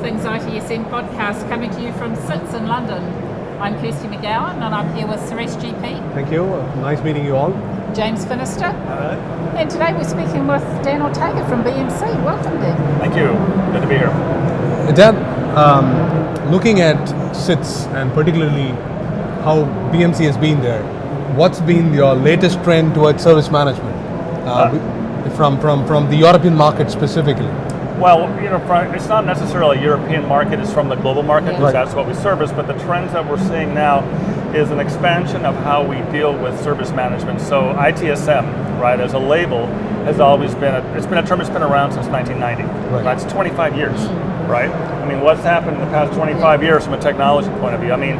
Things ITSM podcast coming to you from SITS in London. I'm Kirsty McGowan and I'm here with Suresh GP. Thank you. Nice meeting you all. James Finister. Hello. And today we're speaking with Dan Ortega from BMC. Welcome, Dan. Thank you. Good to be here. Dan, looking at SITS and particularly how BMC has been there, what's been your latest trend towards service management from the European market specifically? Well, it's not necessarily a European market, it's from the global market, because Right. that's what we service, but the trends that we're seeing now is an expansion of how we deal with service management. So ITSM, right, as a label, has always been, it's been a term that's been around since 1990. Right. That's 25 years, right? I mean, what's happened in the past 25 years from a technology point of view? I mean,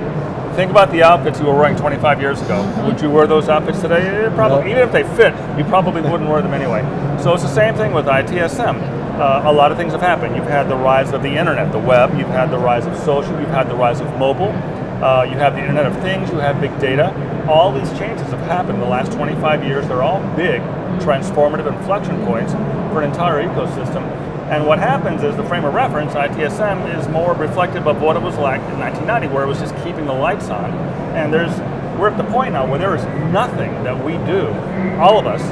think about the outfits you were wearing 25 years ago. Would you wear those outfits today? Probably, even if they fit, you probably wouldn't wear them anyway. So it's the same thing with ITSM. A lot of things have happened. You've had the rise of the internet, the web, you've had the rise of social, you've had the rise of mobile, you have the Internet of Things, you have big data. All these changes have happened in the last 25 years. They're all big, transformative inflection points for an entire ecosystem. And what happens is the frame of reference, ITSM, is more reflective of what it was like in 1990, where it was just keeping the lights on. And we're at the point now where there is nothing that we do, all of us,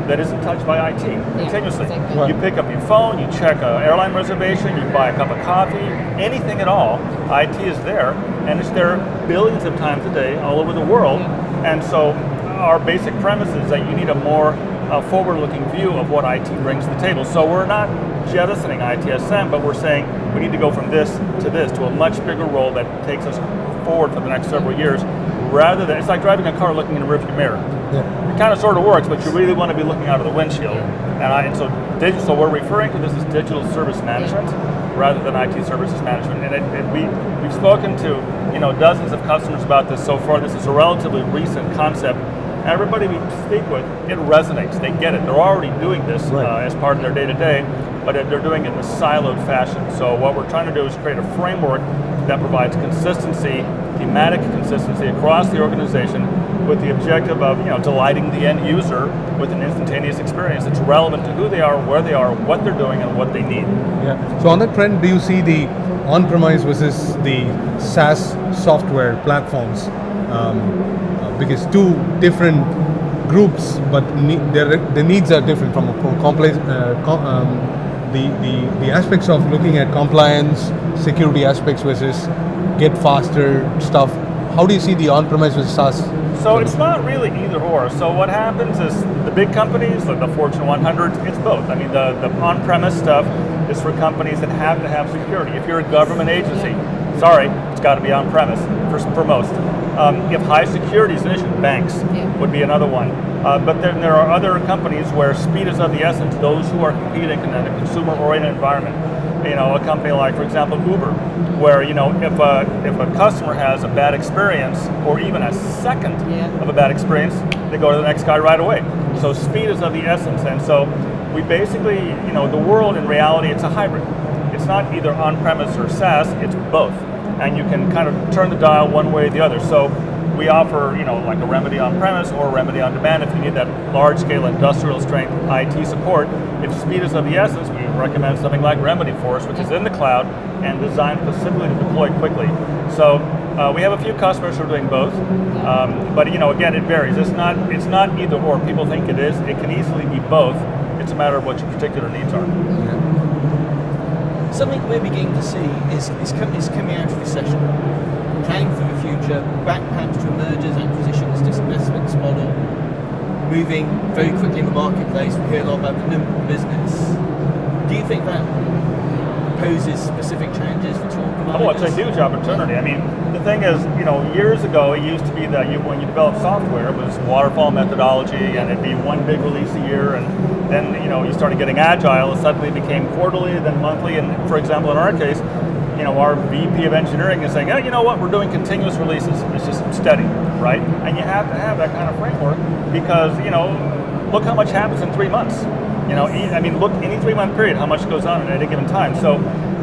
that isn't touched by IT continuously. Exactly. You pick up your phone, you check an airline reservation, you buy a cup of coffee, anything at all, IT is there, and it's there billions of times a day all over the world. And so our basic premise is that you need a more forward-looking view of what IT brings to the table. So we're not jettisoning ITSM, but we're saying we need to go from this, to a much bigger role that takes us forward for the next several years, rather than, it's like driving a car looking in a rearview mirror. Yeah. It kind of sort of works, but you really want to be looking out of the windshield. And so we're referring to this as digital service management rather than IT services management. And we've spoken to dozens of customers about this so far. This is a relatively recent concept. Everybody we speak with, it resonates. They get it. They're already doing this as part of their day-to-day, but they're doing it in a siloed fashion. So what we're trying to do is create a framework that provides consistency, thematic consistency across the organization, with the objective of delighting the end user with an instantaneous experience that's relevant to who they are, where they are, what they're doing, and what they need. Yeah. So on that trend, do you see the on-premise versus the SaaS software platforms? Because two different groups, but the needs are different from the aspects of looking at compliance, security aspects versus get faster stuff. How do you see the on-premise versus SaaS? So it's not really either or. So what happens is the big companies, like the Fortune 100, it's both. I mean, the on-premise stuff is for companies that have to have security. If you're a government agency, sorry, it's got to be on-premise for most. If high security is an issue, banks would be another one. But then there are other companies where speed is of the essence. Those who are competing in a consumer-oriented environment. A company like, for example, Uber, where if a customer has a bad experience, or even a second of a bad experience, they go to the next guy right away. So speed is of the essence, and so we basically, the world in reality, it's a hybrid. It's not either on-premise or SaaS, it's both. And you can kind of turn the dial one way or the other. So we offer, like a remedy on-premise or a remedy on demand if you need that large-scale industrial strength IT support. If speed is of the essence, we recommend something like Remedy Force, which is in the cloud and designed specifically to deploy quickly. So we have a few customers who are doing both, but again, it varies. It's not either or. People think it is. It can easily be both. It's a matter of what your particular needs are. Something we're beginning to see is companies coming out of recession, planning for the future, back perhaps to mergers, acquisitions, disinvestments model, moving very quickly in the marketplace. We hear a lot about the nimble business. Do you think that poses specific challenges for tool providers? Oh, it's a huge opportunity. I mean, the thing is, years ago, it used to be that when you developed software, it was waterfall methodology, and it'd be one big release a year, and then you started getting agile. It suddenly became quarterly, then monthly, and for example, in our case, our VP of engineering is saying, you know what, we're doing continuous releases. It's just steady, right? And you have to have that kind of framework because, look how much happens in 3 months. Look, any 3-month period, how much goes on at any given time. So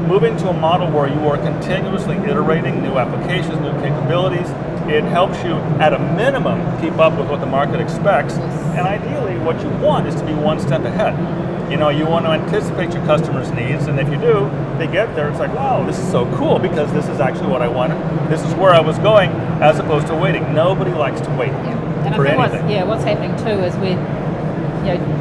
moving to a model where you are continuously iterating new applications, new capabilities, it helps you, at a minimum, keep up with what the market expects. And ideally, what you want is to be one step ahead. You want to anticipate your customers' needs, and if you do, they get there. It's like, wow, this is so cool because this is actually what I wanted. This is where I was going, as opposed to waiting. Nobody likes to wait And for I think anything. what's happening too is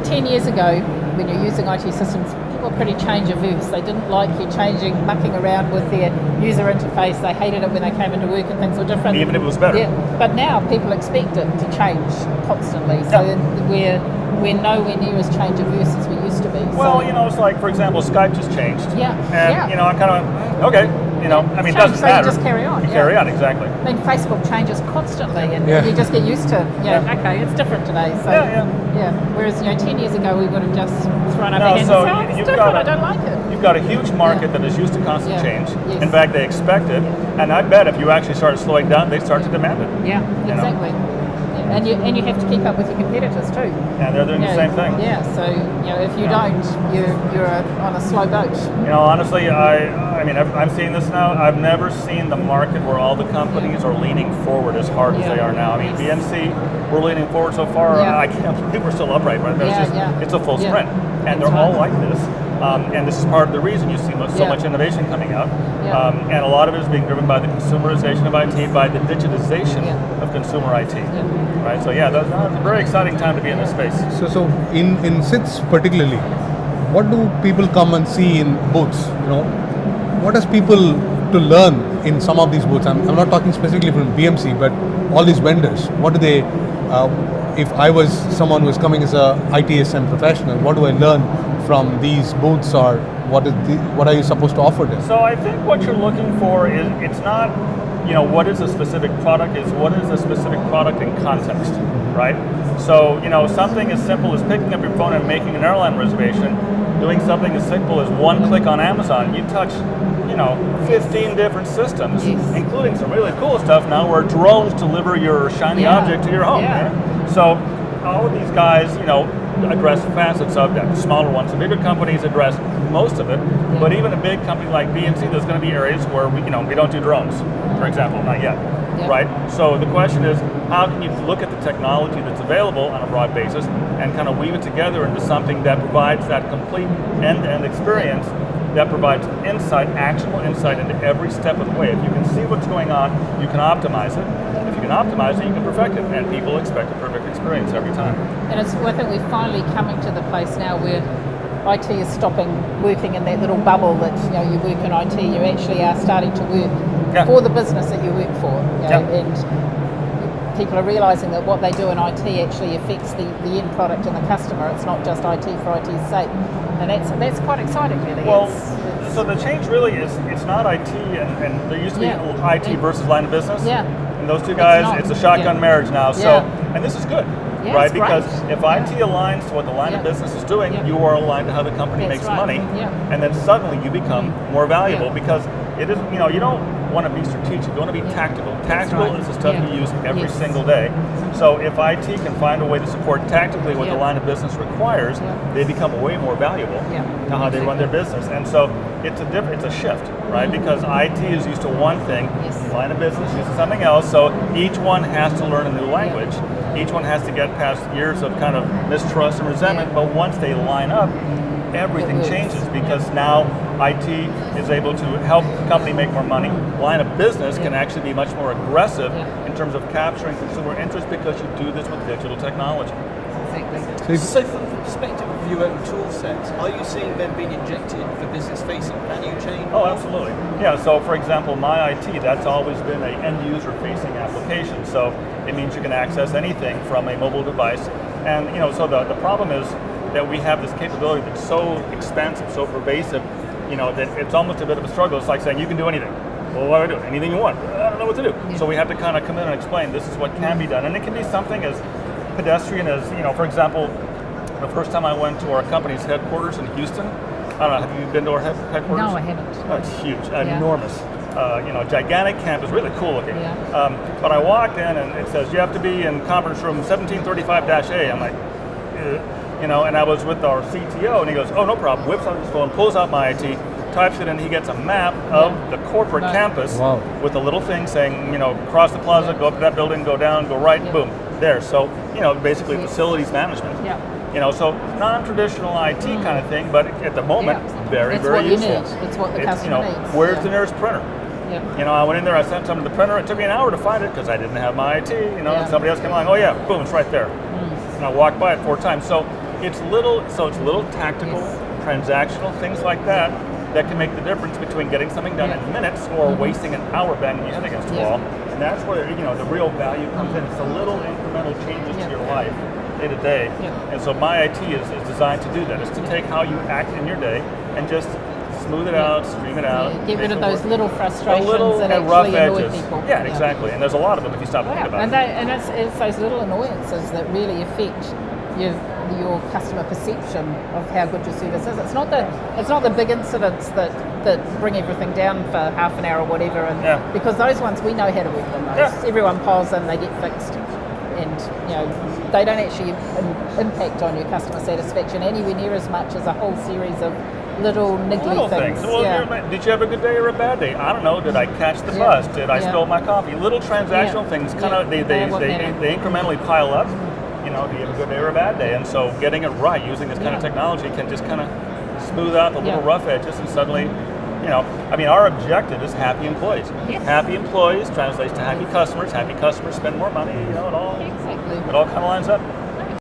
10 years ago, when you're using IT systems, people were pretty change averse. They didn't like you mucking around with their user interface. They hated it when they came into work and things were different. Even if it was better. Yeah, but now people expect it to change constantly. So we're nowhere near as change averse as we used to be. Well, so, it's like, for example, Skype just changed. Yeah. And, yeah. I kind of went, okay, it doesn't So matter. you just carry on. You carry on, exactly. I mean, Facebook changes constantly, and Yeah. you just get used to, okay, it's different today. So, Yeah. Whereas, 10 years ago, we would have just thrown up No, our hands so and said, it's you've different, got I don't like it. You've got a huge market Yeah. that is used to constant Yeah. change. Yes. In fact, they expect it, and I bet if you actually start slowing down, they start to demand it. Yeah, know? exactly. Yeah. And you have to keep up with your competitors too. And they're doing the same thing. Yeah, so if you don't, you're on a slow boat. Honestly, I'm seeing this now. I've never seen the market where all the companies are leaning forward as hard as Yeah. they are now. I mean, BMC, we're leaning forward so far. Yeah. I can't believe we're still upright, right? It's a full Yeah. sprint, and they're That's all right. like this. And this is part of the reason you see so Yeah. much innovation coming out. Yeah. And a lot of it is being driven by the consumerization of IT, by the digitization Yeah. of consumer IT. Yeah. Right. So that's a very exciting time to be in this space. So in SITS particularly, what do people come and see in booths? What is people to learn in some of these booths? I'm not talking specifically from BMC, but all these vendors. What do they? If I was someone who is coming as a ITSM professional, what do I learn from these booths, or what are you supposed to offer them? So I think what you're looking for is, it's not, what is a specific product, is what is a specific product in context, right? So, something as simple as picking up your phone and making an airline reservation, doing something as simple as one click on Amazon, you touch, 15 different systems, Yes. including some really cool stuff now where drones deliver your shiny Yeah. object to your home. Yeah. Right? So all of these guys, address facets of that. The smaller ones, the bigger companies address most of it, but even a big company like BMC, there's going to be areas where we don't do drones, for example, not yet, Yeah. right? So the question is, how can you look at the technology that's available on a broad basis and kind of weave it together into something that provides that complete end-to-end experience, that provides actionable insight into every step of the way. If you can see what's going on, you can optimize it. If you can optimize it, you can perfect it, and people expect a perfect experience every time. And I think we're finally coming to the place now where IT is stopping working in that little bubble that you work in IT. You actually are starting to work for the business that you work for, and people are realising that what they do in IT actually affects the end product and the customer. It's not just IT for IT's sake, and that's quite exciting, really. Well, so the change really is, it's not IT, and there used to be IT versus line of business. Yeah. And those two guys, not. it's a shotgun Yeah. marriage now. So, Yeah. and this is good, Yeah, right? it's great. Because if IT aligns to what the line of Yeah. business is doing, Yeah. you are aligned to how the company That's makes right. money, Yeah. and then suddenly you become more valuable Yeah. because it is, you don't want to be strategic, you want to be tactical. Tactical right. is the stuff Yeah. you use every Yes. single day. So if IT can find a way to support tactically what the Yeah. line of business requires, Yeah. they become way more valuable Yeah. to how they run their business. And so it's a shift, right? Because IT is used to one thing, Yes. line of business uses something else, so each one has to learn a new language. Each one has to get past years of kind of mistrust and resentment, Yeah. but once they line up, everything works. changes because now IT is able to help the company make more money. Line of business can actually be much more aggressive in terms of capturing consumer interest because you do this with digital technology. Exactly. So from the perspective of your own tool sets, are you seeing them being injected for business facing value chain? Oh, absolutely. Yeah, so for example, my IT, that's always been an end user facing application. So it means you can access anything from a mobile device. And so the problem is that we have this capability that's so expansive, so pervasive, that it's almost a bit of a struggle. It's like saying you can do anything. Well, what do I do? Anything you want. I don't know what to do. Yeah. So we have to kind of come in and explain this is what can be done. And it can be something as pedestrian as, for example, the first time I went to our company's headquarters in Houston, I don't know, have you been to our headquarters? No, I haven't. Oh, it's huge, Yeah. enormous. Gigantic campus, really cool looking. Yeah. But I walked in and it says you have to be in conference room 1735-A. I'm like, "Ugh." And I was with our CTO and he goes, oh, no problem. Whips out his phone, pulls out my IT, types it in, he gets a map of the corporate Right. campus Wow. with a little thing saying, cross the plaza, go up to that building, go down, go right, Yeah. boom, there. So, basically Yes. facilities management. Yeah. So non-traditional IT kind of thing, but at the moment, very, it's very what useful. You need. It's what the customer needs. Where's the nearest printer? Yeah. I went in there, I sent something to the printer. It took me an hour to find it because I didn't have my IT. And somebody else came along. Oh yeah, boom, it's right there. And I walked by it 4 times. So it's little tactical, transactional things like that can make the difference between getting something done in minutes or wasting an hour banging your head against the wall. And that's where the real value comes in. It's the little incremental changes to your life day to day. And so my IT is designed to do that. Is to take how you act in your day and just smooth it out, stream it out. Get rid of those little frustrations that and rough actually annoy edges. people. Yeah, exactly. And there's a lot of them if you stop thinking about it. And it's those little annoyances that really affect your customer perception of how good your service is. It's not the big incidents that bring everything down for half an hour or whatever. And because those ones we know how to work on those. Yeah. Everyone piles in, they get fixed, and they don't actually impact on your customer satisfaction anywhere near as much as a whole series of little niggly things. Well, did you have a good day or a bad day? I don't know. Did I catch the bus? Did I spill my coffee? Little transactional things kind of they incrementally pile up. Do you have a good day or a bad day? And so getting it right using this kind of technology can just kind of smooth out the little rough edges, and suddenly, our objective is happy employees. Yes. Happy employees translates to happy customers. Happy customers spend more money. It all kind of lines up.